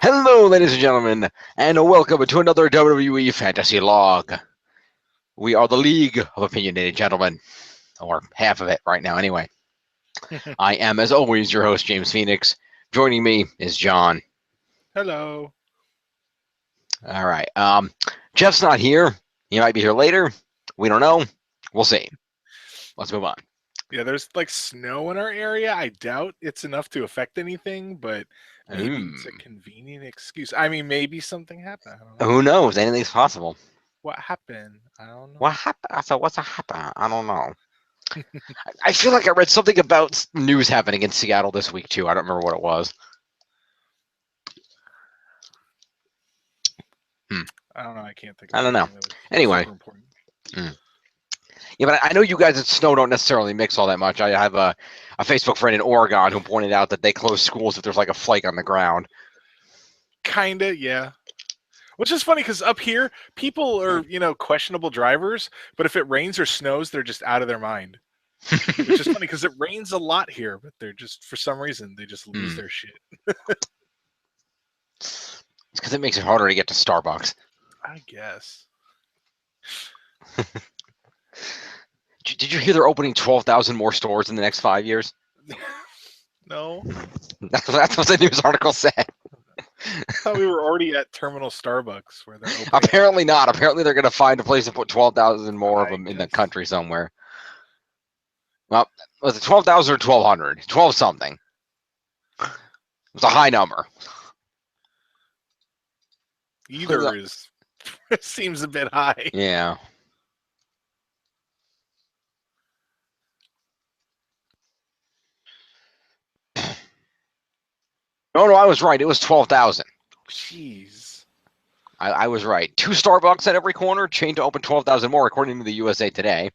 Hello, ladies and gentlemen, and welcome to another WWE Fantasy Log. We are the League of Opinionated Gentlemen, or half of it right now anyway. I am, as always, your host, James Phoenix. Joining me is John. Hello. All right. Jeff's not here. He might be here later. We don't know. We'll see. Let's move on. Yeah, there's like snow in our area. I doubt it's enough to affect anything, but maybe it's a convenient excuse. I mean, maybe something happened. I don't know. Who knows? Anything's possible. What happened? I don't know. What happened? So what's happened? I don't know. I feel like I read something about news happening in Seattle this week too. I don't remember what it was. I don't know. I can't think of I don't know. anything that was Anyway. super important. Yeah, but I know you guys at Snow don't necessarily mix all that much. I have a Facebook friend in Oregon who pointed out that they close schools if there's like a flake on the ground. Kinda, yeah. Which is funny because up here, people are, questionable drivers, but if it rains or snows, they're just out of their mind. Which is funny because it rains a lot here, but they're just, for some reason, they just lose their shit. It's because it makes it harder to get to Starbucks. I guess. Did you hear they're opening 12,000 more stores in the next 5 years? No. That's what the news article said. I thought we were already at Terminal Starbucks where they're opening. Apparently not. Apparently they're going to find a place to put 12,000 more of them in the country somewhere. Well, was it 12,000 or 1,200? 12 something. It was a high number. Either is seems a bit high. Yeah. No, I was right. It was 12,000. Jeez. I was right. 2 Starbucks at every corner, chain to open 12,000 more, according to the USA Today.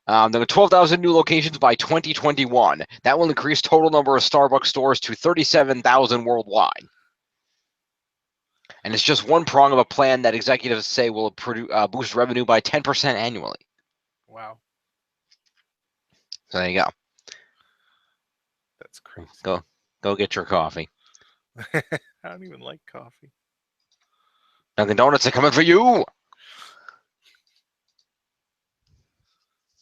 There were 12,000 new locations by 2021. That will increase total number of Starbucks stores to 37,000 worldwide. And it's just one prong of a plan that executives say will boost revenue by 10% annually. Wow. So there you go. That's crazy. Go get your coffee. I don't even like coffee. Dunkin' Donuts are coming for you.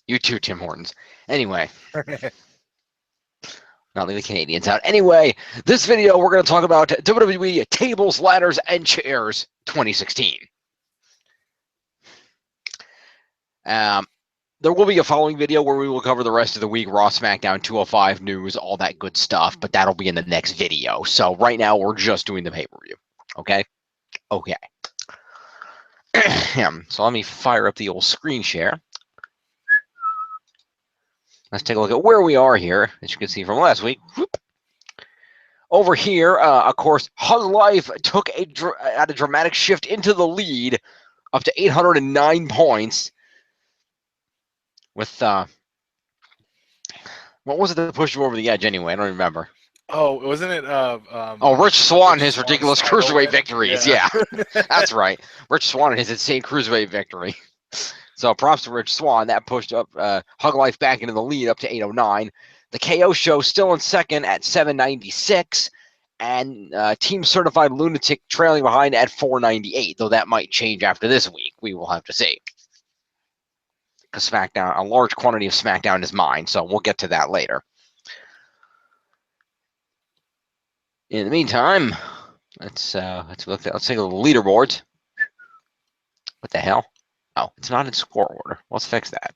You too, Tim Hortons. Anyway. Not leave the Canadians out. Anyway, this video, we're going to talk about WWE Tables, Ladders, and Chairs 2016. There will be a following video where we will cover the rest of the week, Raw, SmackDown, 205 news, all that good stuff, but that'll be in the next video. So right now, we're just doing the pay-per-view. Okay? Okay. So let me fire up the old screen share. Let's take a look at where we are here, as you can see from last week. Whoop. Over here, of course, Hug Life took a dramatic shift into the lead, up to 809 points. With what was it that pushed him over the edge anyway? I don't remember. Oh, wasn't it? Rich Swann, his ridiculous cruiserweight victories. Yeah, that's right. Rich Swann and his insane cruiserweight victory. So props to Rich Swann. That pushed up Hug Life back into the lead up to 809. The KO Show still in second at 796. And Team Certified Lunatic trailing behind at 498, though that might change after this week. We will have to see. Because SmackDown, a large quantity of SmackDown is mine, so we'll get to that later. In the meantime, let's take a look at the leaderboards. What the hell? Oh, it's not in score order. Let's fix that.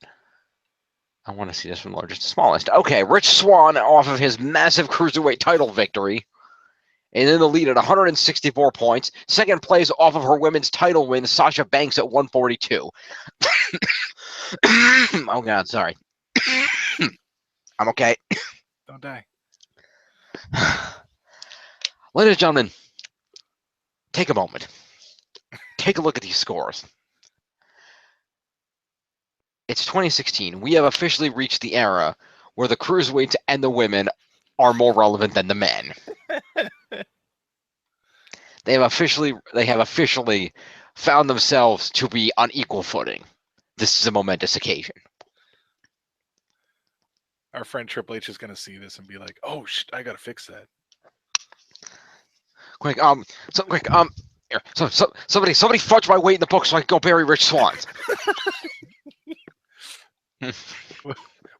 I want to see this from largest to smallest. Okay, Rich Swann off of his massive cruiserweight title victory. And in the lead at 164 points. Second place off of her women's title win, Sasha Banks at 142. Oh, God, sorry. I'm okay. Don't die. Ladies and gentlemen, take a moment. Take a look at these scores. It's 2016. We have officially reached the era where the cruiserweights and the women are more relevant than the men. They have officially found themselves to be on equal footing. This is a momentous occasion. Our friend Triple H is going to see this and be like, "Oh, I got to fix that." Quick, here, somebody fudge my weight in the book so I can go bury Rich Swans.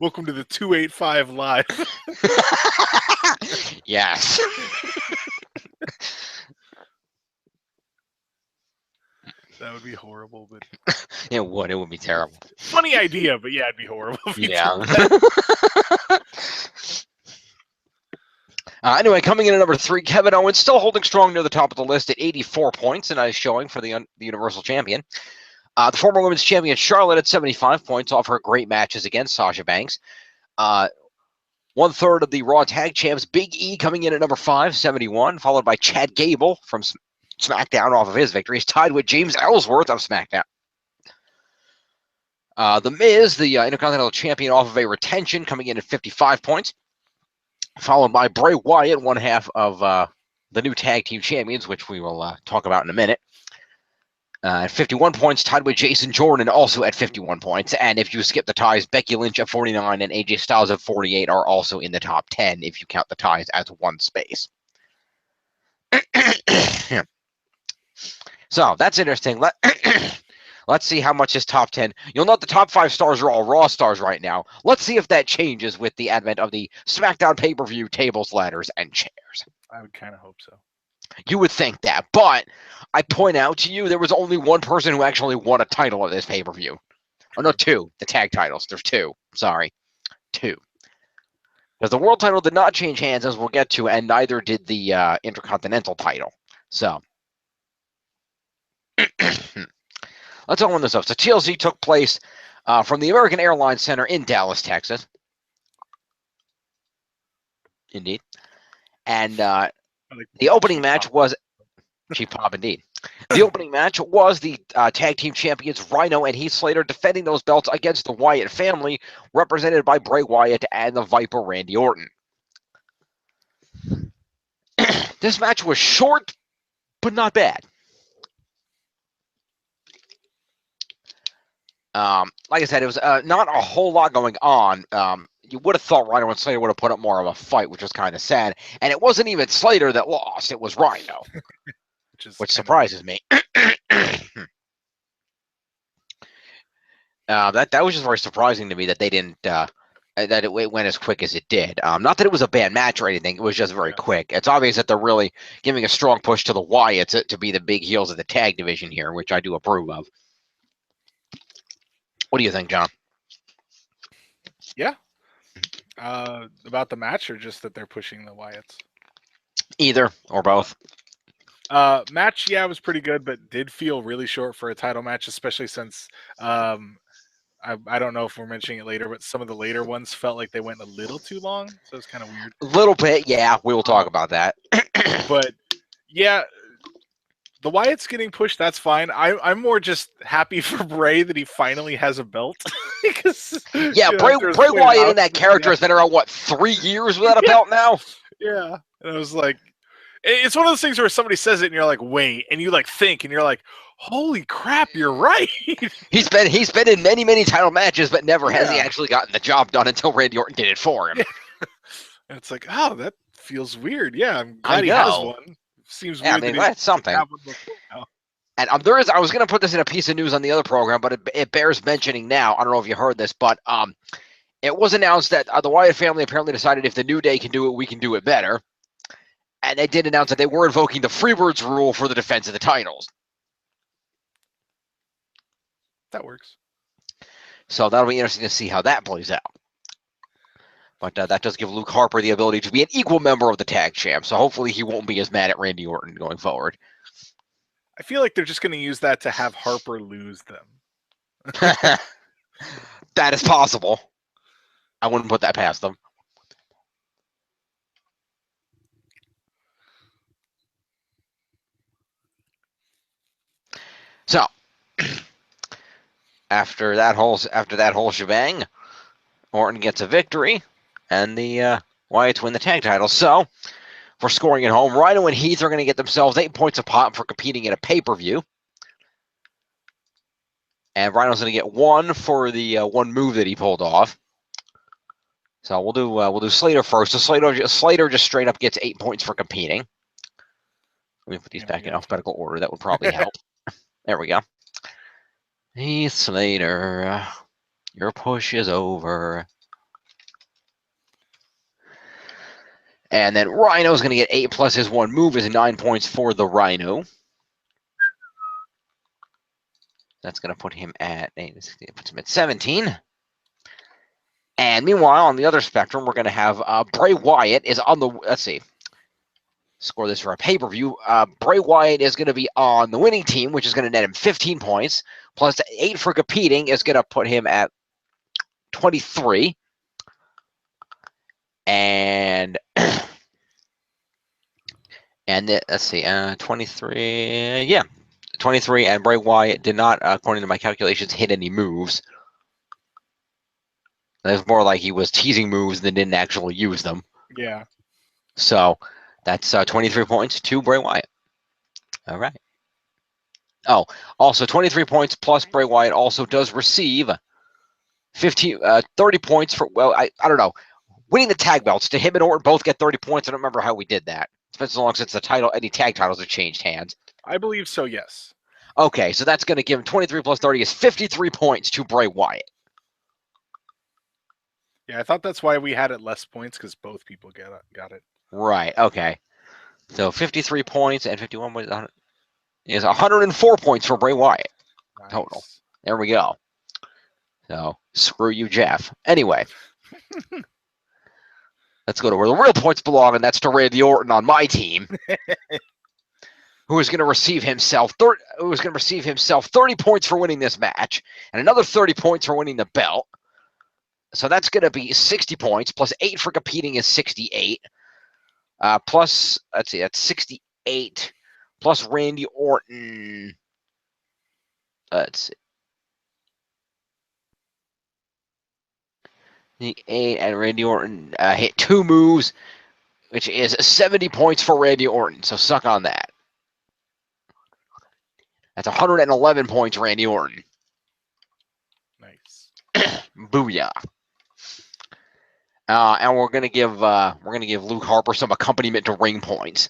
Welcome to the 285 live. Yes. That would be horrible, but It would. It would be terrible. funny idea, but yeah, it'd be horrible. If you Yeah. did that. Anyway, coming in at number 3, Kevin Owens, still holding strong near the top of the list at 84 points, a nice showing for the Universal Champion. The former Women's Champion Charlotte at 75 points off her great matches against Sasha Banks. 1/3 of the Raw Tag Champs, Big E, coming in at number 5, 71, followed by Chad Gable from SmackDown off of his victories, tied with James Ellsworth of SmackDown. The Miz, the Intercontinental Champion, off of a retention, coming in at 55 points, followed by Bray Wyatt, one half of the new Tag Team Champions, which we will talk about in a minute. At 51 points, tied with Jason Jordan, also at 51 points. And if you skip the ties, Becky Lynch at 49 and AJ Styles at 48 are also in the top 10 if you count the ties as one space. So that's interesting. Let's see how much is top 10. You'll note the top 5 stars are all Raw stars right now. Let's see if that changes with the advent of the SmackDown pay-per-view tables, ladders, and chairs. I would kind of hope so. You would think that, but I point out to you there was only one person who actually won a title at this pay-per-view. Oh, no, 2. The tag titles. There's 2. Sorry. 2. Because the world title did not change hands, as we'll get to, and neither did the Intercontinental title. So, let's open this up. So, TLC took place from the American Airlines Center in Dallas, Texas. Indeed. And the opening match was Cheap Pop, indeed. The opening match was the tag team champions Rhino and Heath Slater defending those belts against the Wyatt family, represented by Bray Wyatt and the Viper Randy Orton. This match was short, but not bad. Like I said, it was not a whole lot going on. You would have thought Rhino and Slater would have put up more of a fight, which was kind of sad. And it wasn't even Slater that lost; it was Rhino, which surprises me. That was just very surprising to me that they didn't that it went as quick as it did. Not that it was a bad match or anything; it was just very quick. It's obvious that they're really giving a strong push to the Wyatts to be the big heels of the tag division here, which I do approve of. What do you think, John? Yeah. About the match, or just that they're pushing the Wyatts? Either or both. Match, yeah, was pretty good, but did feel really short for a title match, especially since I don't know if we're mentioning it later, but some of the later ones felt like they went a little too long, so it's kind of weird. A little bit, yeah. We will talk about that. But yeah, the Wyatts getting pushed, that's fine. I'm more just happy for Bray that he finally has a belt. Because, yeah, Bray Wyatt in that character has been around, what, 3 years without a belt now? Yeah. And I was like, it's one of those things where somebody says it and you're like, wait, and you like think and you're like, holy crap, you're right. He's been in many, many title matches, but never has he actually gotten the job done until Randy Orton did it for him. Yeah. And it's like, oh, that feels weird. Yeah, I'm glad he has one. Seems weird. I mean, that's something. And I was going to put this in a piece of news on the other program, but it bears mentioning now. I don't know if you heard this, but it was announced that the Wyatt family apparently decided if the New Day can do it, we can do it better. And they did announce that they were invoking the Freebirds rule for the defense of the titles. That works. So that'll be interesting to see how that plays out. But that does give Luke Harper the ability to be an equal member of the tag champ. So hopefully he won't be as mad at Randy Orton going forward. I feel like they're just going to use that to have Harper lose them. That is possible. I wouldn't put that past them. So, after that whole shebang, Orton gets a victory, and the Wyatts win the tag title. So, for scoring at home, Rhino and Heath are going to get themselves 8 points a pop for competing in a pay-per-view. And Rhino's going to get 1 for the one move that he pulled off. So we'll do Slater first. So Slater just straight up gets 8 points for competing. Let me put these back in alphabetical order. That would probably help. There we go. Heath Slater, your push is over. And then Rhino's going to get 8 plus his 1 move is 9 points for the Rhino. That's going to put him at 17. And meanwhile, on the other spectrum, we're going to have Bray Wyatt is on the, let's see, score this for a pay-per-view. Bray Wyatt is going to be on the winning team, which is going to net him 15 points, plus 8 for competing is going to put him at 23. And let's see, 23, yeah, 23, and Bray Wyatt did not, according to my calculations, hit any moves. It was more like he was teasing moves than didn't actually use them. Yeah. So that's 23 points to Bray Wyatt. All right. Oh, also 23 points plus Bray Wyatt also does receive 30 points for, well, I don't know. Winning the tag belts, to him and Orton both get 30 points. I don't remember how we did that. It's been so long since the title, any tag titles have changed hands. I believe so, yes. Okay, so that's going to give him 23 plus 30 is 53 points to Bray Wyatt. Yeah, I thought that's why we had it less points, because both people got it. Right, okay. So 53 points and 51 points is 104 points for Bray Wyatt total. There we go. So screw you, Jeff. Anyway. Let's go to where the real points belong, and that's to Randy Orton on my team, who is going to receive himself 30 points for winning this match, and another 30 points for winning the belt. So that's going to be 60 points, plus 8 for competing is 68. Plus, let's see, that's 68, plus Randy Orton. Let's see. The 8, and Randy Orton hit 2 moves, which is 70 points for Randy Orton. So suck on that. That's 111 points, Randy Orton. Nice. Booyah. And we're gonna give Luke Harper some accompaniment to ring points.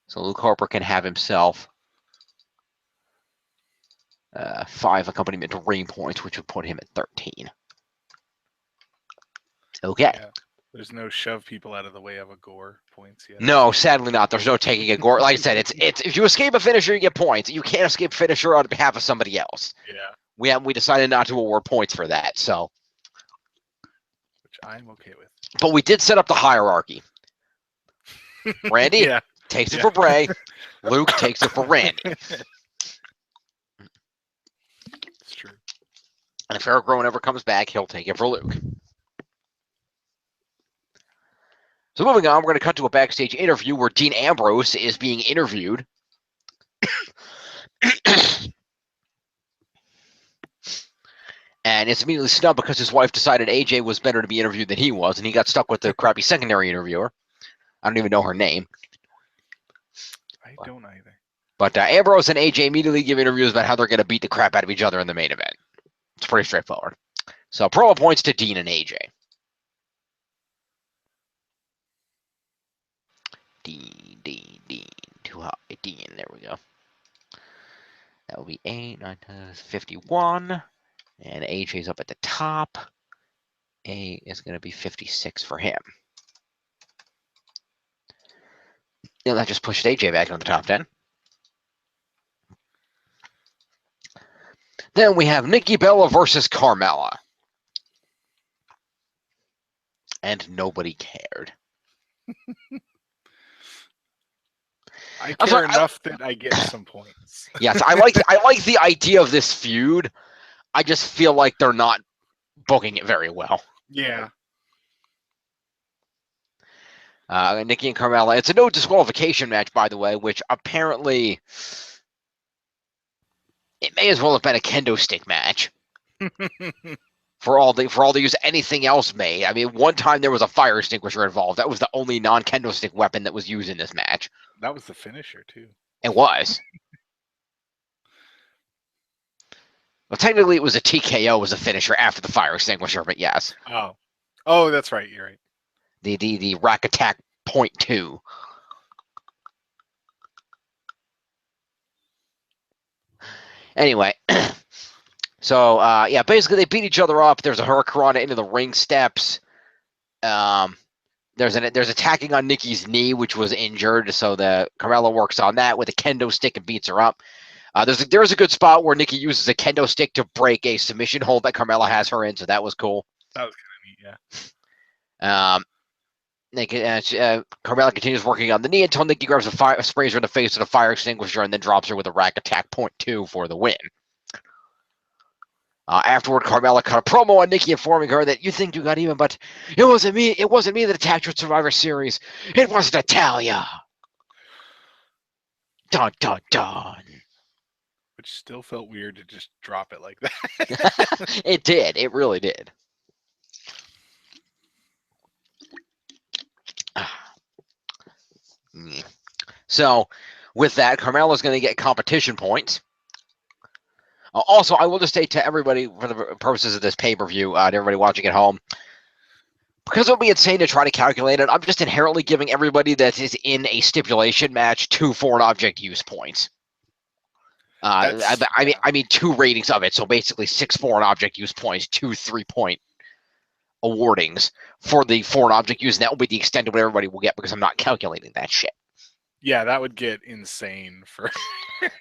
So Luke Harper can have himself 5 accompaniment to ring points, which would put him at 13. Okay. Yeah. There's no shove people out of the way of a gore points yet. No, sadly not. There's no taking a gore. Like I said, it's if you escape a finisher, you get points. You can't escape finisher on behalf of somebody else. Yeah. We decided not to award points for that. So. Which I'm okay with. But we did set up the hierarchy. Randy takes it for Bray. Luke takes it for Randy. It's true. And if Eric Rowan ever comes back, he'll take it for Luke. So moving on, we're going to cut to a backstage interview where Dean Ambrose is being interviewed. And it's immediately snubbed because his wife decided AJ was better to be interviewed than he was, and he got stuck with the crappy secondary interviewer. I don't even know her name. I don't either. But Ambrose and AJ immediately give interviews about how they're going to beat the crap out of each other in the main event. It's pretty straightforward. So promo points to Dean and AJ. Dean. Too high. Dean. There we go. That will be 8, 9, 10, 51. And AJ's up at the top. A is going to be 56 for him. Yeah, that just pushed AJ back on the top 10. Then we have Nikki Bella versus Carmella. And nobody cared. I care enough that I get some points. Yes, I like the idea of this feud. I just feel like they're not booking it very well. Yeah. Nikki and Carmella. It's a no disqualification match, by the way, which apparently it may as well have been a kendo stick match. For all they use anything else made. I mean, one time there was a fire extinguisher involved. That was the only non-kendo stick weapon that was used in this match. That was the finisher too. It was. Well, technically, it was a TKO as a finisher after the fire extinguisher, but yes. Oh, that's right. You're right. The Rack Attack .2. Anyway, so yeah, basically they beat each other up. There's a hurricanrana into the ring steps. There's attacking on Nikki's knee, which was injured. So the Carmella works on that with a kendo stick and beats her up. There's a good spot where Nikki uses a kendo stick to break a submission hold that Carmella has her in. So that was cool. That was kind of neat, yeah. Carmella continues working on the knee until Nikki grabs sprays her in the face with a fire extinguisher and then drops her with a rack attack .2 for the win. Afterward, Carmella cut a promo on Nikki, informing her that you think you got even, but it wasn't me. It wasn't me that attacked you at Survivor Series. It was Natalya. Dun dun dun. Which still felt weird to just drop it like that. It did. It really did. So, with that, Carmella's going to get competition points. Also, I will just say to everybody, for the purposes of this pay-per-view, to everybody watching at home, because it would be insane to try to calculate it, I'm just inherently giving everybody that is in a stipulation match 2 foreign object use points. I mean 2 ratings of it, so basically 6 foreign object use points, 2 3-point awardings for the foreign object use, and that will be the extent of what everybody will get because I'm not calculating that shit. Yeah, that would get insane for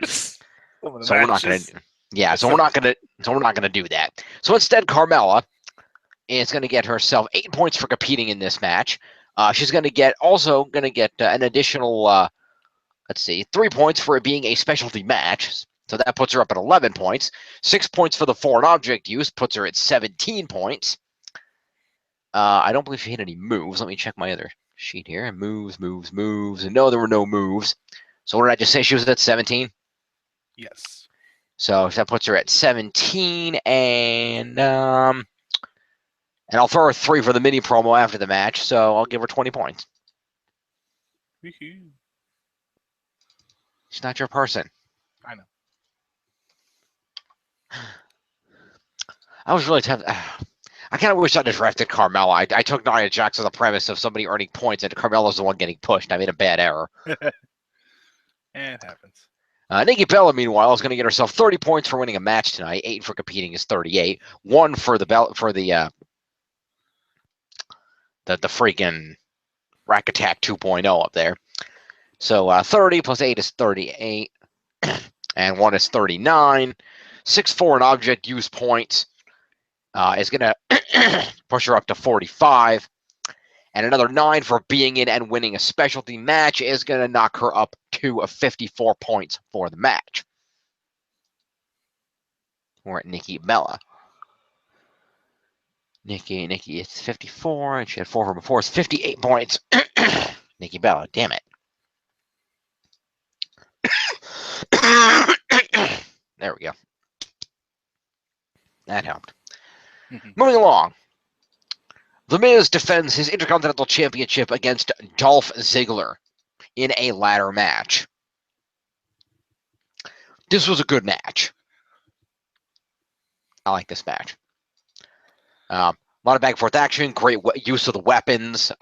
some of the so we're not going to. Yeah, so we're not gonna do that. So instead, Carmella is gonna get herself 8 points for competing in this match. She's gonna get an additional, let's see, 3 points for it being a specialty match. So that puts her up at 11 points. 6 points for the foreign object use puts her at 17 points. I don't believe she hit any moves. Let me check my other sheet here. Moves. And no, there were no moves. So what did I just say? She was at 17. Yes. So that puts her at 17, and I'll throw her 3 for the mini promo after the match, so I'll give her 20 points. Woohoo. She's not your person. I know. I was really tempted. I kind of wish I'd have drafted Carmella. I took Nia Jax as a premise of somebody earning points, and Carmella's the one getting pushed. I made a bad error. It happens. Nikki Bella, meanwhile, is going to get herself 30 points for winning a match tonight. 8 for competing is 38. 1 for the freaking Rack Attack 2.0 up there. So 30 plus 8 is 38, and 1 is 39. 6 foreign object use points is going to push her up to 45. And another 9 for being in and winning a specialty match is going to knock her up to 54 points for the match. We're at Nikki Bella. Nikki is 54, and she had 4 from before. It's 58 points. Nikki Bella, damn it. There we go. That helped. Moving along. The Miz defends his Intercontinental Championship against Dolph Ziggler in a ladder match. This was a good match. I like this match. A lot of back and forth action, great use of the weapons.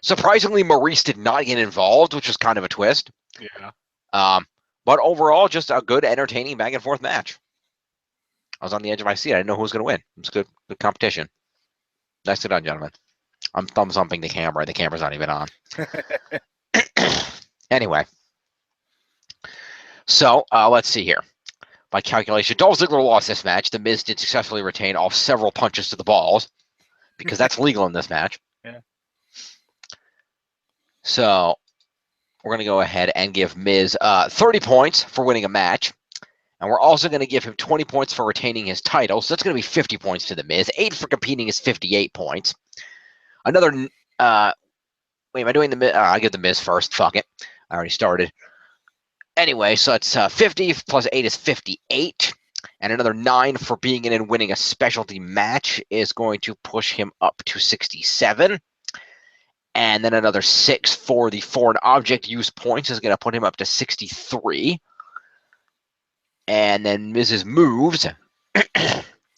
Surprisingly, Maurice did not get involved, which was kind of a twist. Yeah. But overall, just a good, entertaining back and forth match. I was on the edge of my seat. I didn't know who was going to win. It was good competition. Nicely done, gentlemen. I'm thumb thumping the camera. The camera's not even on. Anyway. So, let's see here. By calculation, Dolph Ziggler lost this match. The Miz did successfully retain off several punches to the balls, because that's legal in this match. Yeah. So, we're going to go ahead and give Miz 30 points for winning a match. And we're also going to give him 20 points for retaining his title. So that's going to be 50 points to the Miz. 8 for competing is 58 points. Another, wait, am I doing the Miz? I'll give the Miz first. Fuck it. I already started. Anyway, so it's 50 plus 8 is 58. And another 9 for being in and winning a specialty match is going to push him up to 67. And then another 6 for the foreign object use points is going to put him up to 63. And then Miz's moves,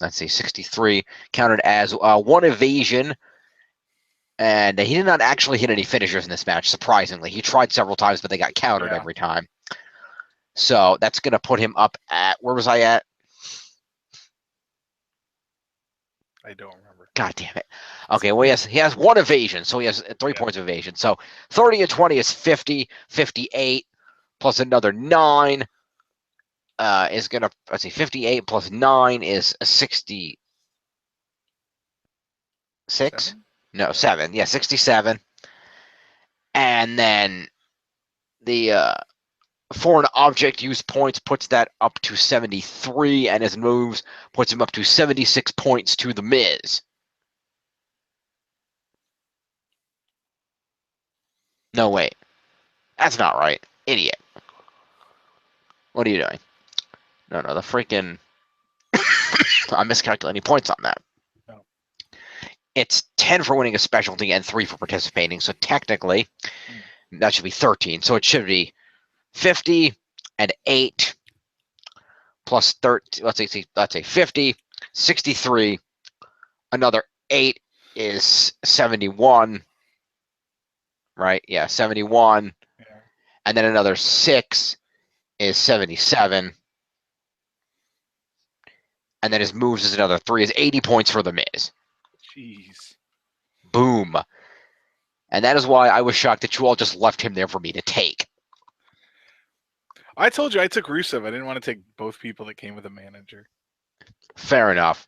let's see, 63, counted as 1 evasion. And he did not actually hit any finishers in this match, surprisingly. He tried several times, but they got countered every time. So that's going to put him up at, where was I at? I don't remember. God damn it. Okay, well, he has 1 evasion, so he has 3 points of evasion. So 30 and 20 is 50, 58, plus another 9 is going to, let's see, 58 plus 9 is 66? 7? No, 7. Yeah, 67. And then the foreign object use points puts that up to 73, and his moves puts him up to 76 points to The Miz. No, wait. That's not right. Idiot. What are you doing? No, the freaking... I'm miscalculating points on that. No. It's 10 for winning a specialty and 3 for participating, so technically that should be 13. So it should be 50 and 8 plus 13. Let's say 50, 63. Another 8 is 71. Right? Yeah, 71. Yeah. And then another 6 is 77. And then his moves is another 3, is 80 points for The Miz. Jeez. Boom. And that is why I was shocked that you all just left him there for me to take. I told you I took Rusev. I didn't want to take both people that came with a manager. Fair enough.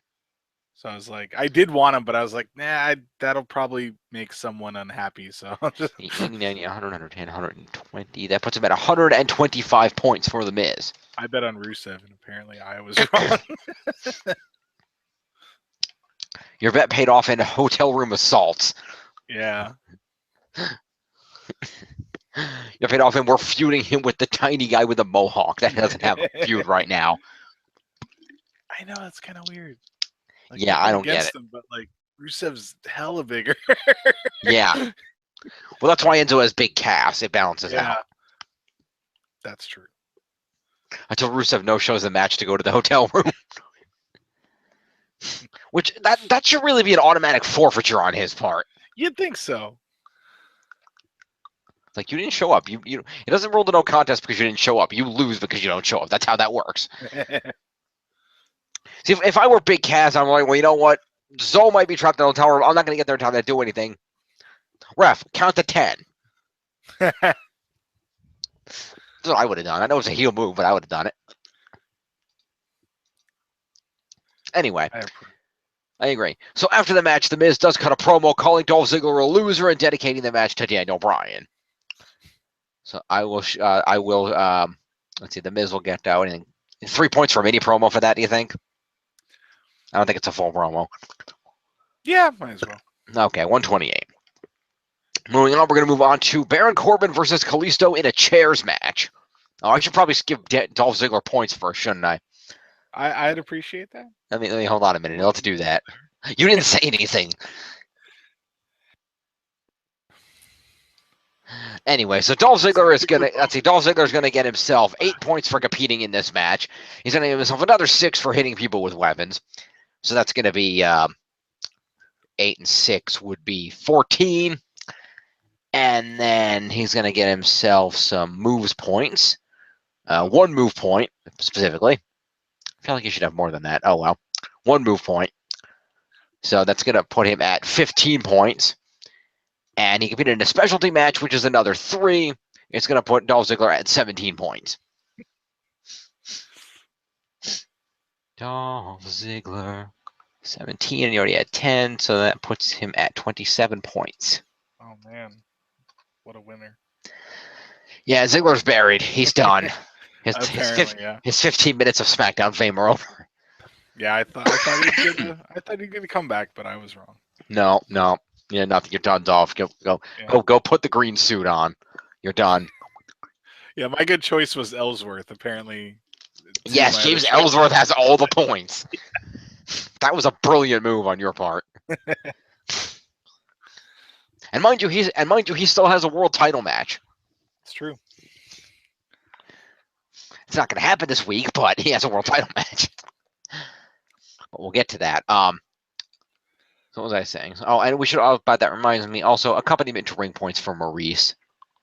So I was like, I did want him, but I was like, nah, that'll probably make someone unhappy. So I'll just... 89, 100, 110, 120. That puts him at 125 points for The Miz. I bet on Rusev, and apparently I was wrong. Your bet paid off in hotel room assaults. Yeah. You paid off, and we're feuding him with the tiny guy with the mohawk that doesn't have a feud right now. I know, that's kind of weird. Like, yeah, I don't get it. Him, but like Rusev's hella bigger. Yeah. Well, that's why Enzo has big calves. It balances out. That's true. Until Rusev no-shows the match to go to the hotel room. Which, that should really be an automatic forfeiture on his part. You'd think so. It's like, you didn't show up. It doesn't roll to no contest because you didn't show up. You lose because you don't show up. That's how that works. See, if I were Big Cass, I'm like, well, you know what? Zoe might be trapped in the hotel room. I'm not going to get there in time to do anything. Ref, count to 10. That's what I would have done. I know it's a heel move, but I would have done it. Anyway, I agree. So after the match, The Miz does cut a promo calling Dolph Ziggler a loser and dedicating the match to Daniel Bryan. So I will, let's see, The Miz will get anything. 3 points for a mini promo for that, do you think? I don't think it's a full promo. Yeah, might as well. Okay, 128. Moving on, we're going to move on to Baron Corbin versus Kalisto in a chairs match. Oh, I should probably skip Dolph Ziggler points first, shouldn't I? I'd appreciate that. Let me hold on a minute. Let's do that. You didn't say anything. Anyway, so Dolph Ziggler is gonna get himself 8 points for competing in this match. He's gonna give himself another 6 for hitting people with weapons. So that's gonna be 8 and 6 would be 14. And then he's gonna get himself some moves points. 1 move point specifically. I feel like he should have more than that. Oh well. 1 move point. So that's gonna put him at 15 points. And he competed in a specialty match, which is another 3. It's going to put Dolph Ziggler at 17 points. Dolph Ziggler, 17, and he already had 10, so that puts him at 27 points. Oh, man. What a winner. Yeah, Ziggler's buried. He's done. His 15 minutes of SmackDown fame are over. Yeah, I thought he'd get a comeback, but I was wrong. No. Yeah, nothing. You're done, Dolph. Go put the green suit on. You're done. Yeah, my good choice was Ellsworth, apparently. Yes, James Ellsworth has all the points. That was a brilliant move on your part. And mind you, he still has a world title match. It's true. It's not going to happen this week, but he has a world title match. But we'll get to that. So what was I saying? Oh, and we should, but that reminds me, also accompaniment to ring points for Maurice.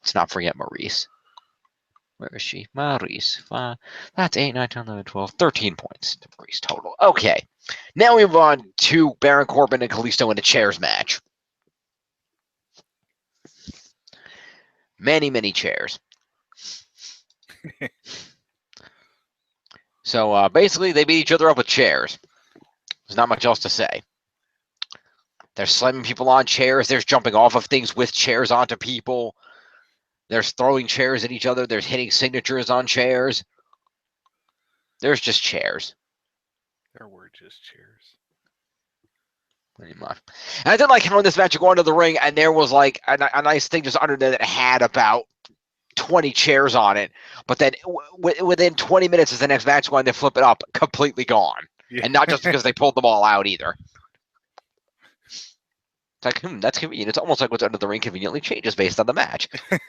Let's not forget Maurice. Where is she? Maurice. That's 8, 9, 10, 11, 12, 13 points to Maurice total. Okay. Now we move on to Baron Corbin and Kalisto in a chairs match. Many, many chairs. So basically, they beat each other up with chairs. There's not much else to say. They're slamming people on chairs. There's jumping off of things with chairs onto people. There's throwing chairs at each other. There's hitting signatures on chairs. There's just chairs. There were just chairs. Pretty much. And I did like how in this match you go into the ring and there was like a nice thing just under there that had about 20 chairs on it. But then within 20 minutes as the next match when they flip it up, completely gone. Yeah. And not just because they pulled them all out either. It's like, that's convenient. It's almost like what's under the ring conveniently changes based on the match. Well,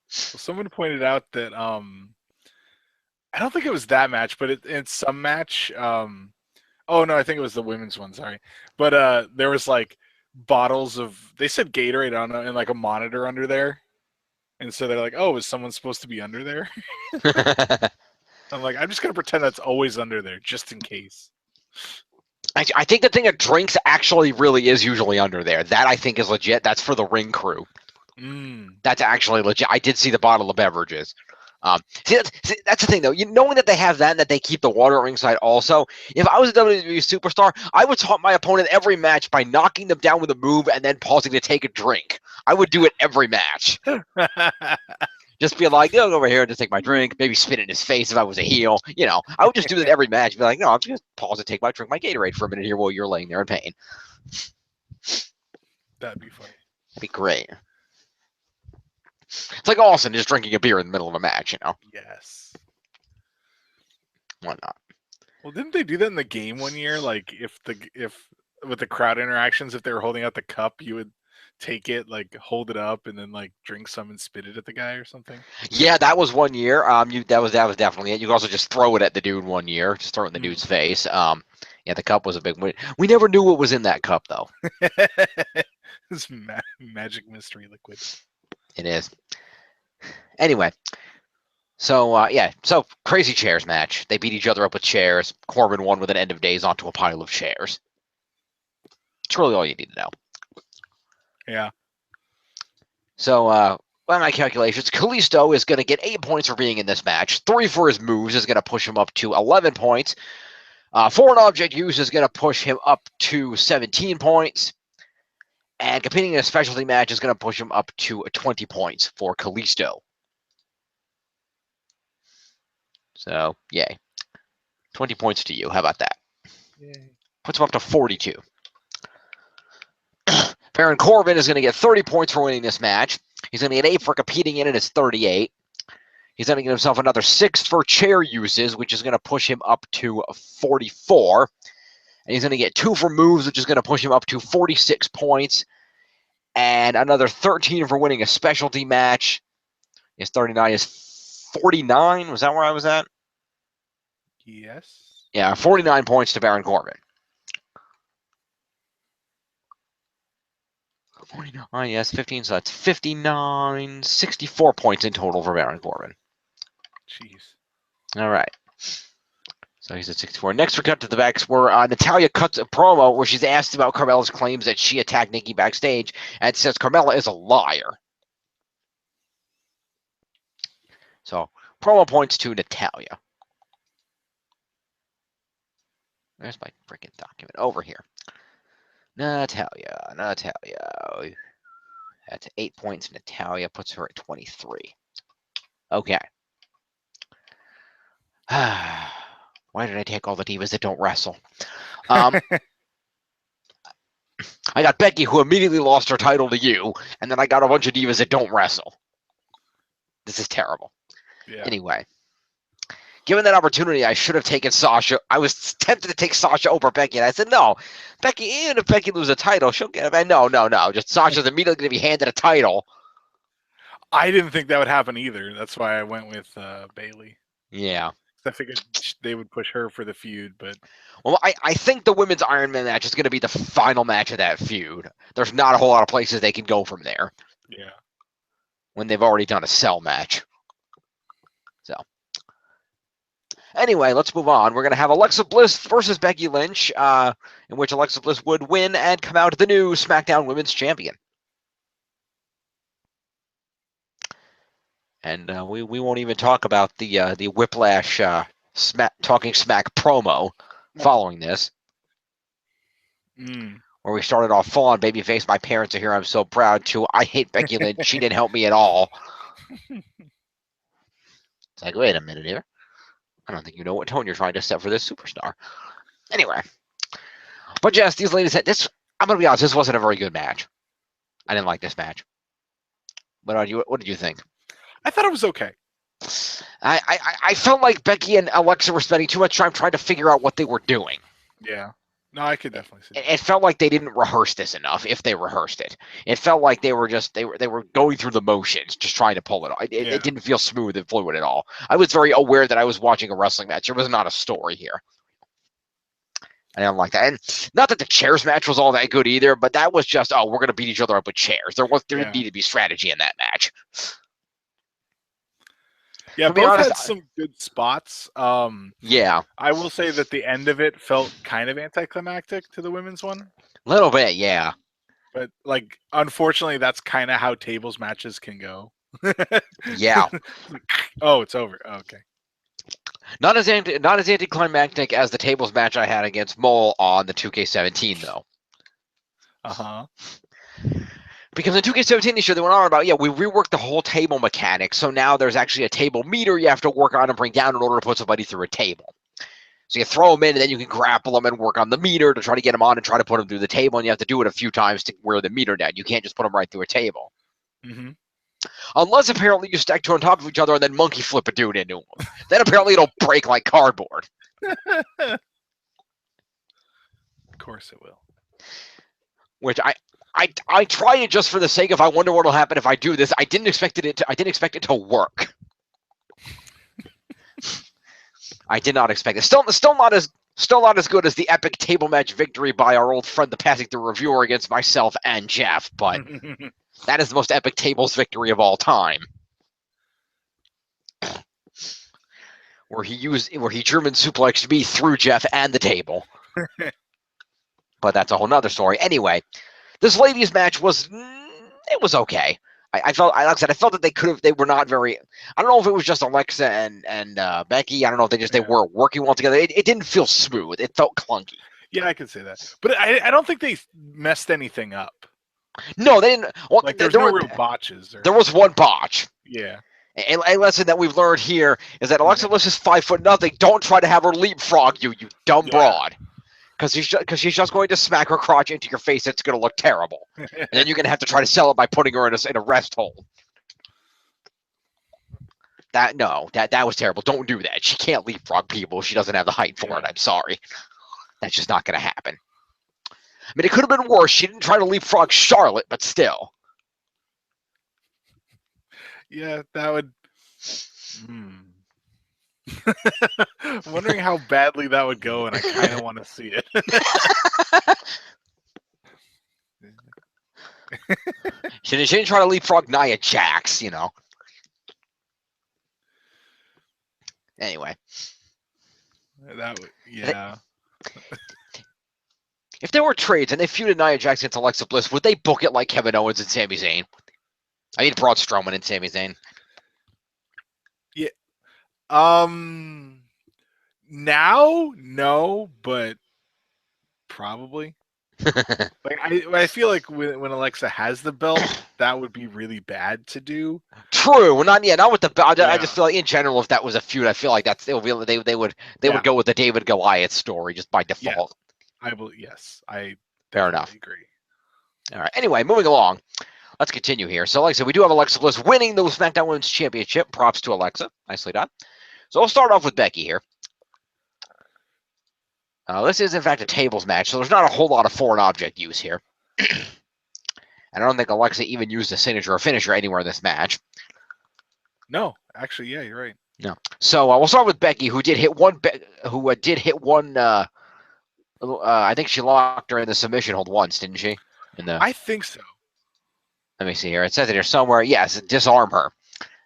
someone pointed out that I don't think it was that match, but in some match, oh no, I think it was the women's one. Sorry, but there was like bottles of, they said Gatorade on and like a monitor under there, and so they're like, oh, is someone supposed to be under there? I'm like, I'm just gonna pretend that's always under there just in case. I think the thing of drinks actually really is usually under there. That I think is legit. That's for the ring crew. That's actually legit. I did see the bottle of beverages. See, that's the thing, though. Knowing that they have that and that they keep the water at ringside also, if I was a WWE superstar, I would taunt my opponent every match by knocking them down with a move and then pausing to take a drink. I would do it every match. Just be like, go over here and just take my drink, maybe spit in his face if I was a heel. I would just do that every match. Be like, no, I'm just pause and take my drink, my Gatorade for a minute here while you're laying there in pain. That'd be funny. That'd be great. It's like Austin just drinking a beer in the middle of a match, Yes. Why not? Well, didn't they do that in the game one year? Like, if with the crowd interactions, if they were holding out the cup, you would take it, like hold it up, and then like drink some and spit it at the guy or something. Yeah, that was one year. That was definitely it. You could also just throw it at the dude one year, just throw it in the dude's face. Yeah, the cup was a big win. We never knew what was in that cup though. This magic mystery liquid. It is. Anyway, so so crazy chairs match. They beat each other up with chairs. Corbin won with an end of days onto a pile of chairs. It's really all you need to know. Yeah. So, by my calculations, Kalisto is going to get 8 points for being in this match. 3 for his moves is going to push him up to 11 points. 4 an object use is going to push him up to 17 points. And competing in a specialty match is going to push him up to 20 points for Kalisto. So, yay. 20 points to you. How about that? Yay. Puts him up to 42. Baron Corbin is going to get 30 points for winning this match. He's going to get 8 for competing in it. It's 38. He's going to get himself another 6 for chair uses, which is going to push him up to 44. And he's going to get 2 for moves, which is going to push him up to 46 points. And another 13 for winning a specialty match. His 39 is 49. Was that where I was at? Yes. Yeah, 49 points to Baron Corbin. 49, yes, 15, so that's 59, 64 points in total for Baron Corbin. Jeez. All right. So he's at 64. Next, we cut to the backs where Natalya cuts a promo where she's asked about Carmella's claims that she attacked Nikki backstage and says Carmella is a liar. So, promo points to Natalya. There's my freaking document over here. Natalya. That's 8 points. Natalya puts her at 23. Okay. Why did I take all the divas that don't wrestle? I got Becky, who immediately lost her title to you, and then I got a bunch of divas that don't wrestle. This is terrible. Yeah. Anyway. Given that opportunity, I should have taken Sasha. I was tempted to take Sasha over Becky, and I said, no. Becky, even if Becky loses a title, she'll get it. No. Just Sasha's immediately going to be handed a title. I didn't think that would happen either. That's why I went with Bayley. Yeah. I figured they would push her for the feud, but... Well, I think the women's Iron Man match is going to be the final match of that feud. There's not a whole lot of places they can go from there. Yeah. when they've already done a cell match. So, anyway, let's move on. We're going to have Alexa Bliss versus Becky Lynch, in which Alexa Bliss would win and come out the new SmackDown Women's Champion. And we won't even talk about the Whiplash Talking Smack promo following this, where we started off full on babyface. My parents are here. I'm so proud too. I hate Becky Lynch. She didn't help me at all. It's like, wait a minute here. I don't think you know what tone you're trying to set for this superstar. Anyway, but yes, these ladies had this. I'm gonna be honest. This wasn't a very good match. I didn't like this match. But what did you think? I thought it was okay. I felt like Becky and Alexa were spending too much time trying to figure out what they were doing. Yeah. No, I could definitely see that. It felt like they didn't rehearse this enough, if they rehearsed it. It felt like they were going through the motions, just trying to pull it off. It didn't feel smooth and fluid at all. I was very aware that I was watching a wrestling match. There was not a story here. I didn't like that. And not that the chairs match was all that good either, but that was just, we're going to beat each other up with chairs. There didn't need to be strategy in that match. Yeah, both had some good spots. Yeah. I will say that the end of it felt kind of anticlimactic to the women's one. A little bit, yeah. But, like, unfortunately, that's kind of how tables matches can go. Yeah. Oh, it's over. Oh, okay. Not as anticlimactic as the tables match I had against Mole on the 2K17, though. Uh-huh. Because in 2K17 this year, they went on about, we reworked the whole table mechanic, so now there's actually a table meter you have to work on and bring down in order to put somebody through a table. So you throw them in, and then you can grapple them and work on the meter to try to get them on and try to put them through the table, and you have to do it a few times to wear the meter down. You can't just put them right through a table. Mm-hmm. Unless apparently you stack two on top of each other and then monkey flip a dude into them. Then apparently it'll break like cardboard. Of course it will. Which I try it just for the sake of I wonder what'll happen if I do this. I didn't expect it to work. I did not expect it. Still not as good as the epic table match victory by our old friend the Passing Through Reviewer against myself and Jeff, but that is the most epic tables victory of all time. Where he German suplexed me through Jeff and the table. But that's a whole nother story. Anyway, this ladies' match was okay. I felt that they were not very. I don't know if it was just Alexa and Becky. I don't know if they weren't working well together. It didn't feel smooth. It felt clunky. Yeah, I can say that. But I don't think they messed anything up. No, they didn't. Well, like there were no real botches. There was one botch. Yeah. A lesson that we've learned here is that Alexa Bliss is 5'0". Don't try to have her leapfrog you dumb broad. Because she's just going to smack her crotch into your face. It's going to look terrible. And then you're going to have to try to sell it by putting her in a rest hold. That was terrible. Don't do that. She can't leapfrog people. She doesn't have the height for it. I'm sorry. That's just not going to happen. I mean, it could have been worse. She didn't try to leapfrog Charlotte, but still. Yeah, that would... I'm wondering how badly that would go, and I kind of want to see it. She didn't try to leapfrog Nia Jax, Anyway. That would, yeah. If there were trades and they feuded Nia Jax against Alexa Bliss, would they book it like Kevin Owens and Sami Zayn? I mean, Braun Strowman and Sami Zayn. Yeah. Now, no, but probably. Like I feel like when Alexa has the belt, that would be really bad to do. True, well, not with the belt. I just feel like in general, if that was a feud, I feel like they would go with the David Goliath story just by default. I fair enough. Agree. All right. Anyway, moving along. Let's continue here. So, like I said, we do have Alexa Bliss winning the SmackDown Women's Championship. Props to Alexa. Nicely done. So we'll start off with Becky here. This is, in fact, a tables match, so there's not a whole lot of foreign object use here. And I don't think Alexa even used a signature or finisher anywhere in this match. No, actually, yeah, you're right. No. So we'll start with Becky, who did hit one. I think she locked her in the submission hold once, didn't she? I think so. Let me see here. It says it here somewhere. Yes, disarm her.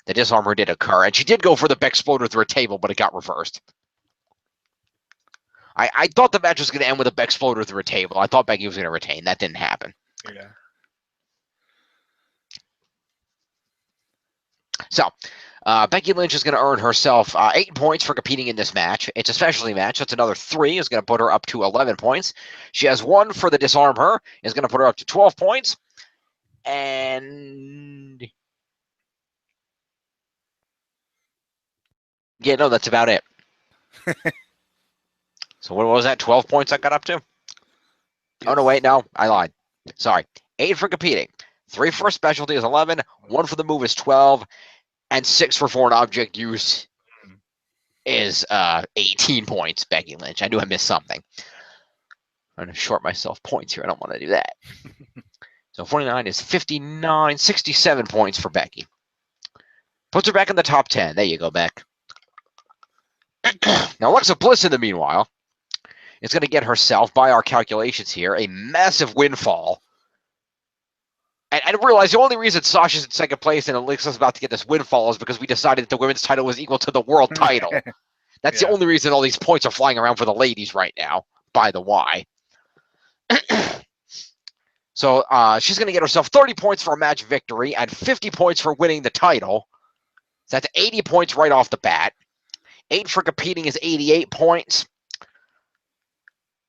The disarm her did occur, and she did go for the Beck Exploder through a table, but it got reversed. I thought the match was going to end with a Beck Exploder through a table. I thought Becky was going to retain. That didn't happen. Yeah. So, Becky Lynch is going to earn herself 8 points for competing in this match. It's a specialty match. That's another 3. Is going to put her up to 11 points. She has 1 for the disarm her. Is going to put her up to 12 points. And yeah, no, that's about it. So what was that? 12 points I got up to? Yes. Oh, no, wait, no, I lied. Sorry. 8 for competing. 3 for specialty is 11. 1 for the move is 12. And 6 for foreign object use is 18 points, Becky Lynch. I knew I missed something. I'm going to short myself points here. I don't want to do that. So 49 is 59, 67 points for Becky. Puts her back in the top 10. There you go, Beck. Now, Alexa Bliss, in the meanwhile, is going to get herself, by our calculations here, a massive windfall. And I realize the only reason Sasha's in second place and Alexa's about to get this windfall is because we decided that the women's title was equal to the world title. That's the only reason all these points are flying around for the ladies right now, by the way. So she's going to get herself 30 points for a match victory and 50 points for winning the title. So that's 80 points right off the bat. 8 for competing is 88 points.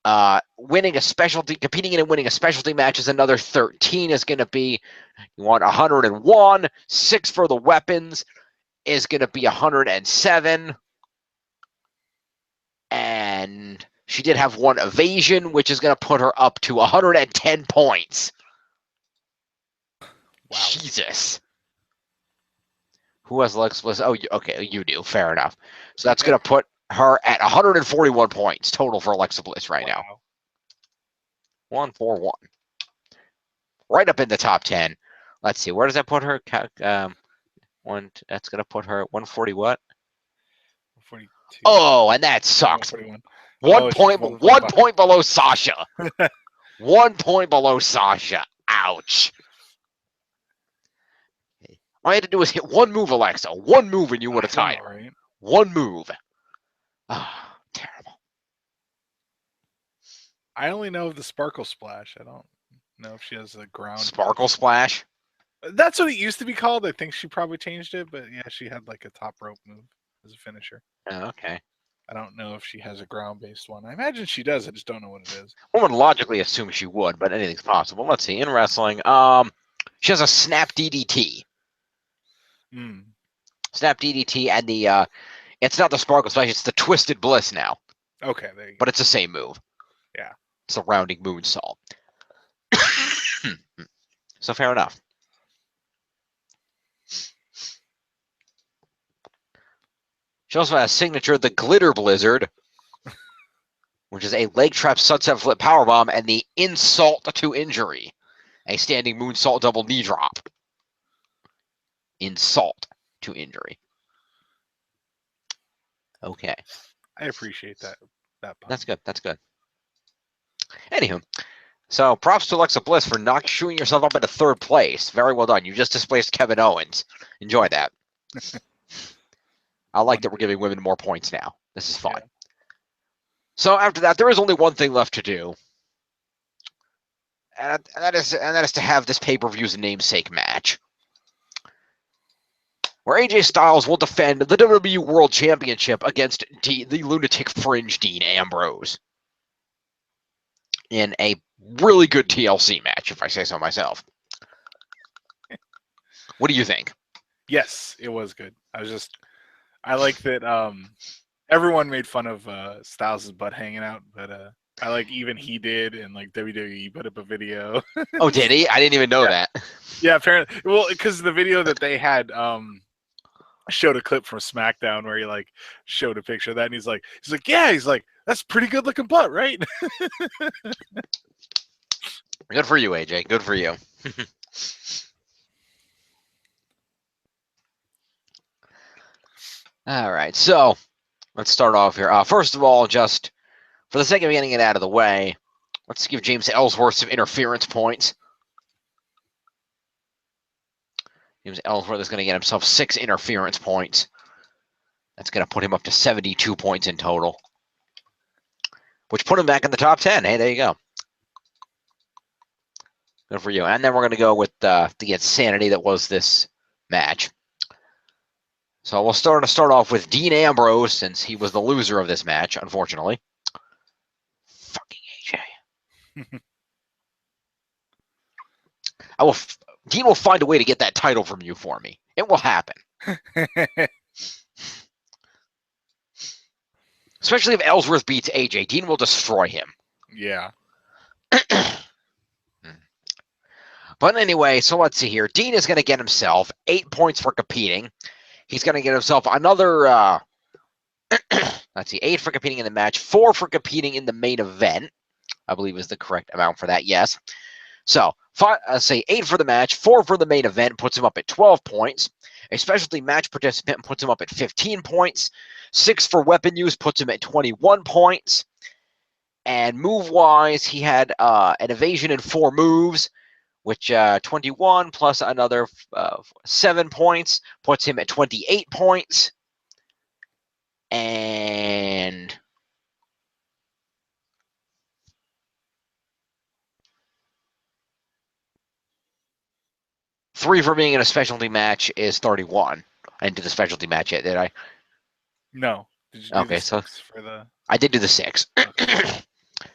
Competing in and winning a specialty match is another 13. Is going to be, you want 101. 6 for the weapons is going to be 107. And she did have 1 evasion, which is going to put her up to 110 points. Wow. Jesus. Who has Alexa Bliss? Oh, okay, you do. Fair enough. So that's going to put her at 141 points total for Alexa Bliss right now. 141. Right up in the top 10. Let's see. Where does that put her? That's going to put her at 140 what? 142. Oh, and that sucks. 1 point below Sasha. 1 point below Sasha. Ouch. All I had to do was hit 1 move, Alexa. 1 move and you would have tied her. Right? 1 move. Ah, terrible. I only know of the Sparkle Splash. I don't know if she has a ground. Sparkle Splash? That's what it used to be called. I think she probably changed it, but yeah, she had like a top rope move as a finisher. Oh, okay. I don't know if she has a ground-based one. I imagine she does. I just don't know what it is. One would logically assume she would, but anything's possible. Let's see. In wrestling, she has a Snap DDT. Snap DDT, and the it's not the Sparkle Splash, it's the Twisted Bliss now. Okay, there you go. But it's the same move. Yeah. It's a rounding moonsault. So fair enough. She also has signature the Glitter Blizzard, which is a leg trap sunset flip powerbomb, and the insult to injury, a standing moonsault double knee drop. Insult to injury. Okay. I appreciate that. That's good. That's good. Anywho, so props to Alexa Bliss for not shooting yourself up into 3rd place. Very well done. You just displaced Kevin Owens. Enjoy that. I like that we're giving women more points now. This is fun. Yeah. So after that, there is only one thing left to do. And that is to have this pay-per-view's namesake match, where AJ Styles will defend the WWE World Championship against the lunatic fringe Dean Ambrose in a really good TLC match, if I say so myself. What do you think? Yes, it was good. I like that everyone made fun of Styles' butt hanging out, but I like even he did, and like WWE put up a video. Oh, did he? I didn't even know that. Yeah, apparently. Well, because the video that they had showed a clip from SmackDown where he like showed a picture of that, and he's like, yeah, that's pretty good looking butt, right? Good for you, AJ. Good for you. All right, so let's start off here. First of all, just for the sake of getting it out of the way, let's give James Ellsworth some interference points. James Ellsworth is going to get himself 6 interference points. That's going to put him up to 72 points in total, which put him back in the top 10. Hey, there you go. Good for you. And then we're going to go with the insanity that was this match. So we'll start off with Dean Ambrose, since he was the loser of this match, unfortunately. Fucking AJ. Dean will find a way to get that title from you for me. It will happen. Especially if Ellsworth beats AJ. Dean will destroy him. Yeah. But anyway, so let's see here. Dean is going to get himself 8 points for competing. He's going to get himself another, let's see, 8 for competing in the match, 4 for competing in the main event, I believe is the correct amount for that, yes. So, say 8 for the match, 4 for the main event, puts him up at 12 points. A specialty match participant puts him up at 15 points. 6 for weapon use puts him at 21 points. And move-wise, he had an evasion in 4 moves, which 21 plus another 7 points puts him at 28 points. And three for being in a specialty match is 31. I didn't do the specialty match yet, did I? No. Did you do Okay, the so 6 for the... I did do the 6. Okay.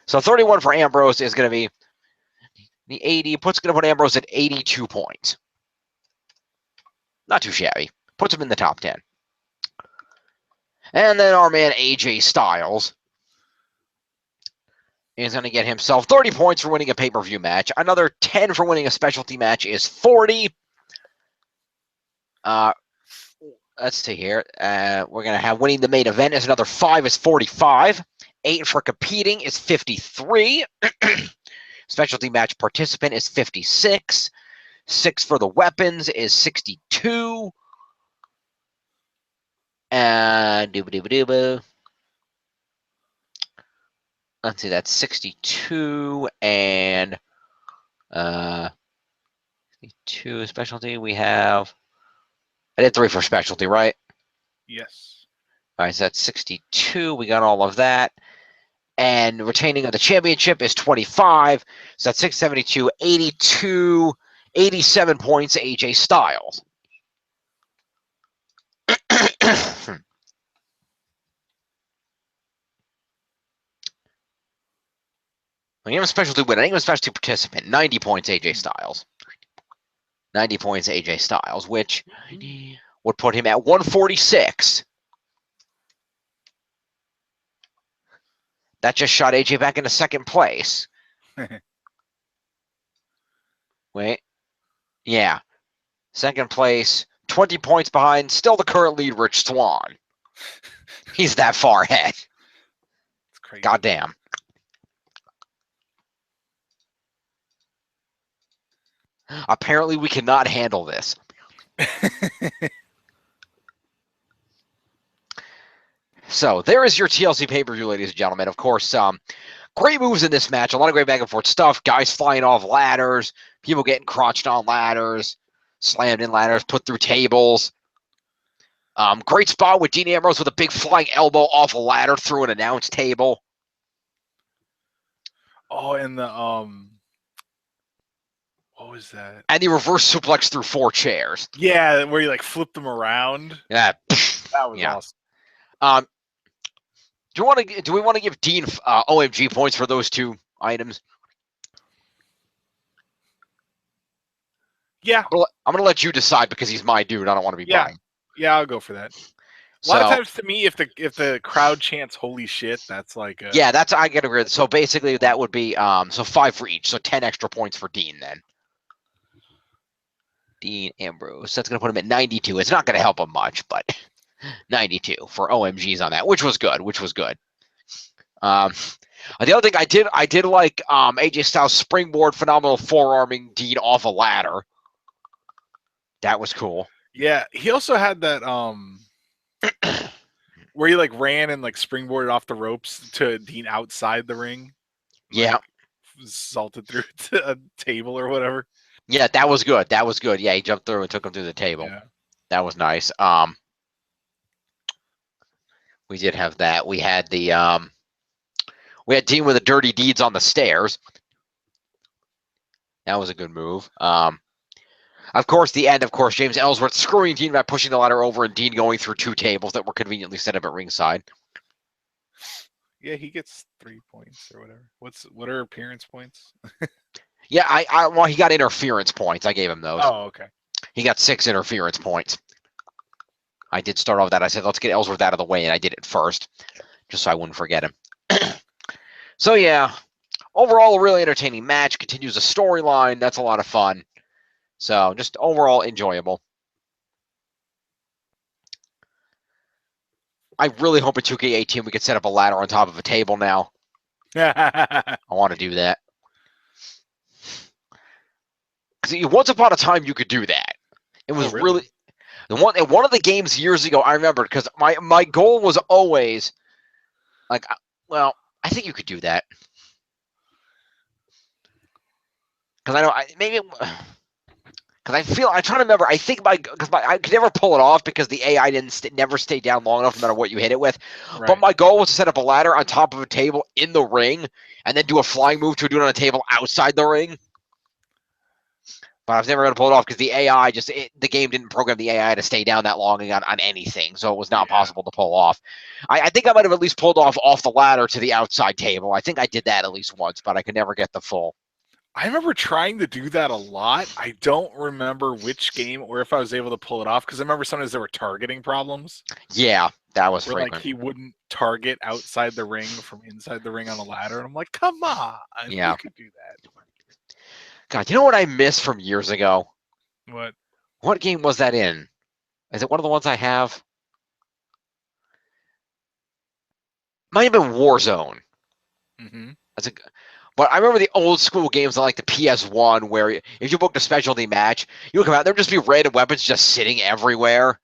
So 31 for Ambrose is going to be the 80. Going to put Ambrose at 82 points. Not too shabby. Puts him in the top 10. And then our man AJ Styles is going to get himself 30 points for winning a pay-per-view match. Another 10 for winning a specialty match is 40. Let's see here. We're going to have winning the main event is another 5 is 45. 8 for competing is 53. Specialty match participant is 56. 6 for the weapons is 62. And let's see, that's 62 and 62 specialty. We have, I did 3 for specialty, right? Yes. All right, so that's 62. We got all of that. And retaining of the championship is 25. So that's 672, 82, 87 points, AJ Styles. I am a specialty winner. I am a specialty participant. 90 points, AJ Styles. 90 points, AJ Styles, which would put him at 146. That just shot AJ back into second place. Wait. Yeah. Second place, 20 points behind, still the current lead, Rich Swann. He's that far ahead. It's crazy. Goddamn. Apparently, we cannot handle this. So, there is your TLC pay-per-view, ladies and gentlemen. Of course, great moves in this match. A lot of great back-and-forth stuff. Guys flying off ladders. People getting crotched on ladders. Slammed in ladders. Put through tables. Great spot with Dean Ambrose with a big flying elbow off a ladder through an announce table. Oh, and the what was that? And the reverse suplex through 4 chairs. Yeah, where you like flip them around. Yeah. That was awesome. Do we want to give Dean OMG points for those 2 items? Yeah. I'm gonna let you decide because he's my dude. I don't want to be buying. Yeah, I'll go for that. A lot of times, to me, if the crowd chants "Holy shit," that's like yeah, that's I get agree with. So basically, that would be so 5 for each, so 10 extra points for Dean then. Dean Ambrose. That's gonna put him at 92. It's not gonna help him much, but 92 for OMGs on that, which was good. The other thing I did like AJ Styles springboard phenomenal forearming Dean off a ladder. That was cool. Yeah, he also had that where he like ran and like springboarded off the ropes to Dean outside the ring. Yeah. Like, salted through to a table or whatever. Yeah, that was good. That was good. Yeah, he jumped through and took him through the table. Yeah. That was nice. We did have that. We had the we had Dean with the dirty deeds on the stairs. That was a good move. Of course, the end, of course, James Ellsworth screwing Dean by pushing the ladder over and Dean going through 2 tables that were conveniently set up at ringside. Yeah, he gets 3 points or whatever. What are appearance points? Yeah, well, he got interference points. I gave him those. Oh, okay. He got 6 interference points. I did start off that. I said, let's get Ellsworth out of the way, and I did it first, just so I wouldn't forget him. So, yeah, overall, a really entertaining match. Continues a storyline. That's a lot of fun. So, just overall enjoyable. I really hope in 2K18 we could set up a ladder on top of a table now. I want to do that. Because once upon a time, you could do that. It was really... One of the games years ago, I remember, because my goal was always, like, well, I think you could do that. Because I know, because I'm trying to remember, I think I could never pull it off because the AI never stayed down long enough no matter what you hit it with. Right. But my goal was to set up a ladder on top of a table in the ring and then do a flying move to do it on a table outside the ring. But I was never going to pull it off because the AI the game didn't program the AI to stay down that long on anything, so it was not possible to pull off. I think I might have at least pulled off the ladder to the outside table. I think I did that at least once, but I could never get the full. I remember trying to do that a lot. I don't remember which game or if I was able to pull it off because I remember sometimes there were targeting problems. Yeah, that was frequent. Like he wouldn't target outside the ring from inside the ring on a ladder. And I'm like, come on, you could do that. God, you know what I miss from years ago? What? What game was that in? Is it one of the ones I have? Might have been Warzone. Mm-hmm. But I remember the old school games on like the PS1 where if you booked a specialty match, you would come out, there'd just be random weapons just sitting everywhere.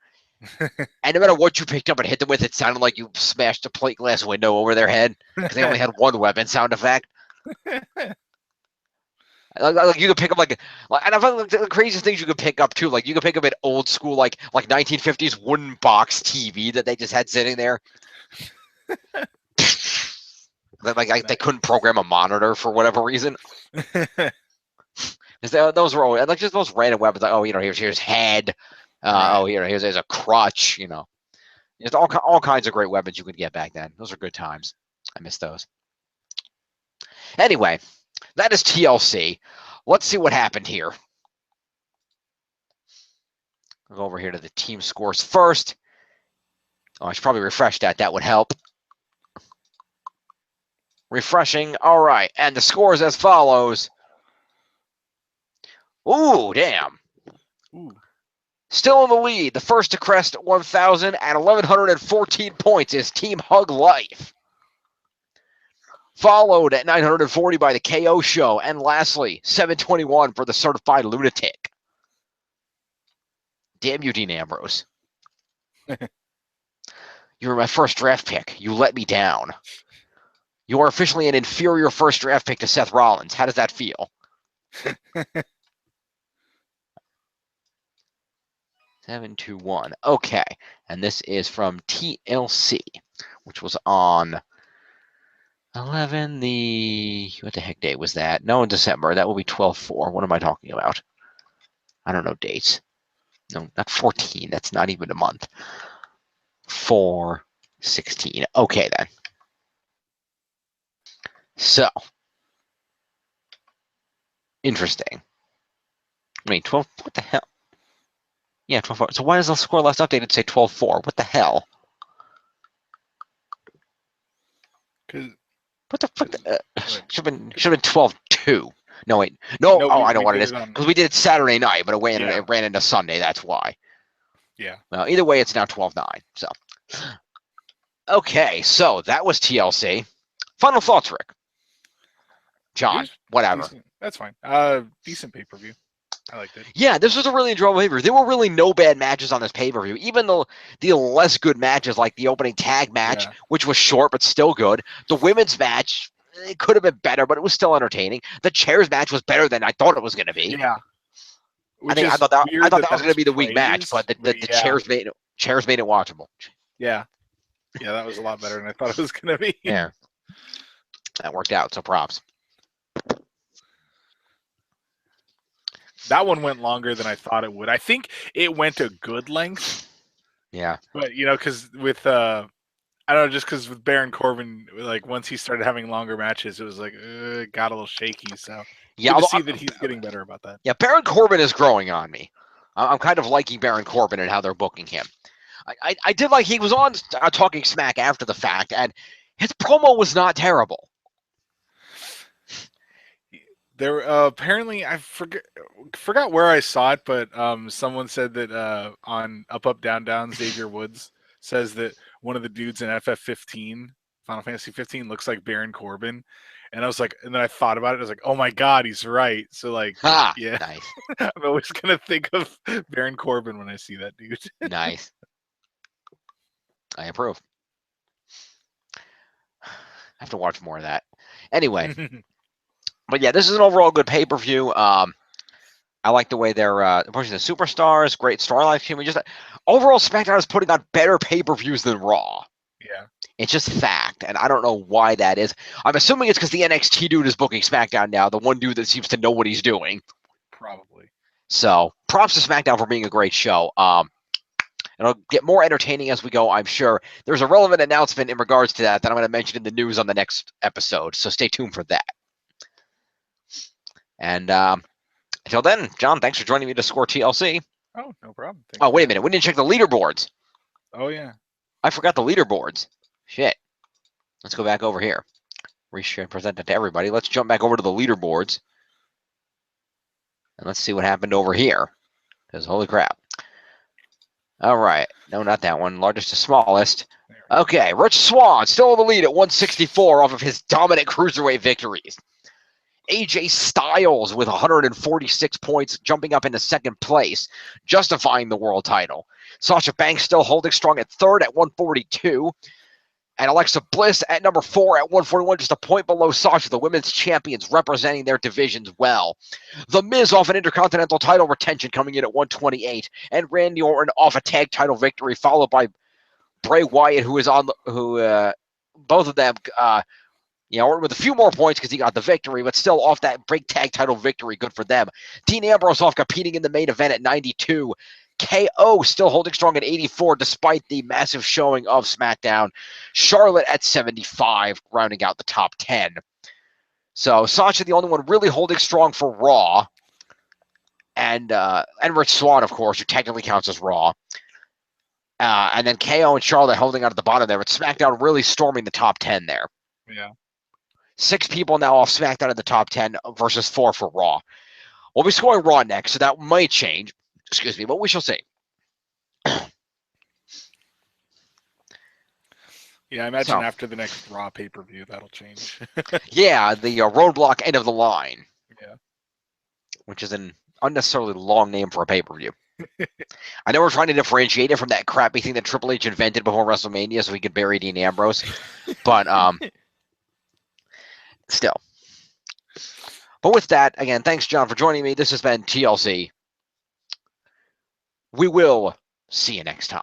And no matter what you picked up and hit them with, it sounded like you smashed a plate glass window over their head because they only had one weapon sound effect. Like you could pick up and I found like the craziest things you could pick up too. Like you could pick up an old school like 1950s wooden box TV that they just had sitting there. They couldn't program a monitor for whatever reason. Those were always like just those random weapons. Like here's head. Here's a crutch. There's all kinds of great weapons you could get back then. Those are good times. I miss those. Anyway. That is TLC. Let's see what happened here. I'll go over here to the team scores first. Oh, I should probably refresh that. That would help. Refreshing. All right. And the scores as follows. Ooh, damn. Ooh. Still in the lead. The first to crest 1,000 at 1,114 points is Team Hug Life. Followed at 940 by the KO Show. And lastly, 721 for the Certified Lunatic. Damn you, Dean Ambrose. You were my first draft pick. You let me down. You are officially an inferior first draft pick to Seth Rollins. How does that feel? 721. Okay. And this is from TLC, which was on 11, what the heck day was that? No, in December. That will be 12/4. What am I talking about? I don't know dates. No, not 14. That's not even a month. 4/16. Okay, then. So. Interesting. I mean, 12, what the hell? Yeah, 12/4. So why does the score last updated say 12/4? What the hell? Because... What the fuck? Should have been 12/2. No, wait. No, I know what it is. Because we did it Saturday night, but it ran into Sunday. That's why. Yeah. Well, either way, it's now 12/9. So, okay. So that was TLC. Final thoughts, Rick. John, whatever. Decent. That's fine. Decent pay-per-view. I liked it. Yeah, this was a really enjoyable pay-per-view. There were really no bad matches on this pay-per-view. Even the less good matches, like the opening tag match, which was short but still good. The women's match, it could have been better, but it was still entertaining. The chairs match was better than I thought it was going to be. Yeah. Which I is thought that weird was going to that's be the weak match, but praised, the yeah, chairs made it watchable. yeah, that was a lot better than I thought it was going to be. Yeah, that worked out. So props. That one went longer than I thought it would. I think it went a good length. Yeah, but because with I don't know, just because with Baron Corbin, like once he started having longer matches, it was like it got a little shaky. So yeah. good to see that he's getting better about that. Yeah, Baron Corbin is growing on me. I'm kind of liking Baron Corbin and how they're booking him. I did like he was on Talking Smack after the fact, and his promo was not terrible. There apparently I forgot where I saw it, but someone said that on Up Up Down Down, Xavier Woods says that one of the dudes in FF15, Final Fantasy 15, looks like Baron Corbin, and I was like, and then I thought about it, I was like, oh my god, he's right. So like, Ha! yeah, Nice. I'm always gonna think of Baron Corbin when I see that dude. Nice. I approve. I have to watch more of that. Anyway, but yeah, this is an overall good pay-per-view. I like the way they're pushing the superstars. Great storyline. Just overall, SmackDown is putting on better pay-per-views than Raw. Yeah, it's just fact, and I don't know why that is. I'm assuming it's because the NXT dude is booking SmackDown now, the one dude that seems to know what he's doing. probably. So props to SmackDown for being a great show. It'll get more entertaining as we go, I'm sure. There's a relevant announcement in regards to that I'm going to mention in the news on the next episode, so stay tuned for that. And until then, John, thanks for joining me to score TLC. Oh, no problem. Thanks Oh, wait a minute. We didn't check the leaderboards. Oh, yeah. I forgot the leaderboards. Shit. Let's go back over here. Present that to everybody. Let's jump back over to the leaderboards. And let's see what happened over here. Because holy crap. All right. No, not that one. Largest to smallest. Okay. Rich Swann still in the lead at 164 off of his dominant cruiserweight victories. AJ Styles with 146 points, jumping up into second place, justifying the world title. Sasha Banks still holding strong at third at 142. And Alexa Bliss at number 4 at 141, just a point below Sasha, the women's champions representing their divisions well. The Miz off an Intercontinental title retention coming in at 128, and Randy Orton off a tag title victory, followed by Bray Wyatt, both of them, Orton with a few more points because he got the victory, but still off that big tag title victory, good for them. Dean Ambrose off competing in the main event at 92. KO still holding strong at 84 despite the massive showing of SmackDown. Charlotte at 75, rounding out the top 10. So Sasha, the only one really holding strong for Raw. And Rich Swann, of course, who technically counts as Raw. And then KO and Charlotte holding out at the bottom there, but SmackDown really storming the top 10 there. Yeah. 6 people now off SmackDown in the top 10 versus 4 for Raw. We'll be scoring Raw next, so that might change. Excuse me, but we shall see. Yeah, I imagine after the next Raw pay-per-view, that'll change. Yeah, the Roadblock End of the Line. Yeah. Which is an unnecessarily long name for a pay-per-view. I know we're trying to differentiate it from that crappy thing that Triple H invented before WrestleMania so he could bury Dean Ambrose. But still. But with that, again, thanks, John, for joining me. This has been TLC. We will see you next time.